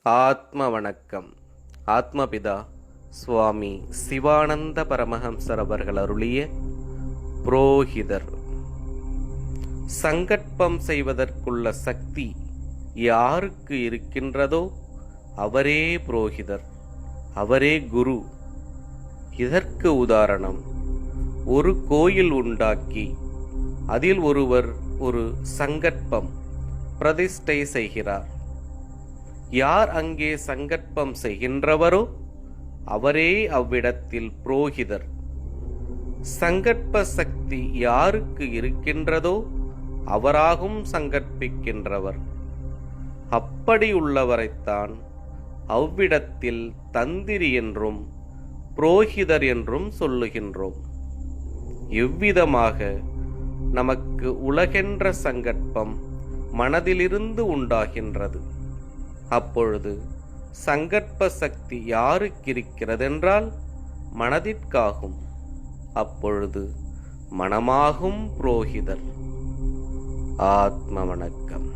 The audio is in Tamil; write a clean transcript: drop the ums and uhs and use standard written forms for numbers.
ஆத்ம வணக்கம். ஆத்மபிதா சுவாமி சிவானந்த பரமஹம்சர் அவர்கள் அருளிய புரோஹிதர். சங்கற்பம் செய்வதற்குள்ள சக்தி யாருக்கு இருக்கின்றதோ அவரே புரோஹிதர், அவரே குரு. இதற்கு உதாரணம், ஒரு கோயில் உண்டாக்கி அதில் ஒருவர் ஒரு சங்கற்பம் பிரதிஷ்டை செய்கிறார். யார் அங்கே சங்கற்பம் செய்கின்றவரோ அவரே அவ்விடத்தில் புரோஹிதர். சங்கற்ப சக்தி யாருக்கு இருக்கின்றதோ அவராகும் சங்கற்பிக்கின்றவர். அப்படியுள்ளவரைத்தான் அவ்விடத்தில் தந்திரி என்றும் புரோஹிதர் என்றும் சொல்லுகின்றோம். எவ்விதமாக நமக்கு உலகென்ற சங்கற்பம் மனதிலிருந்து உண்டாகின்றது. அப்பொழுது சங்கற்ப சக்தி யாருக்கு இருக்கிறதென்றால் மனதிற்காகும். அப்பொழுது மனமாகும் புரோஹிதர். ஆத்ம வணக்கம்.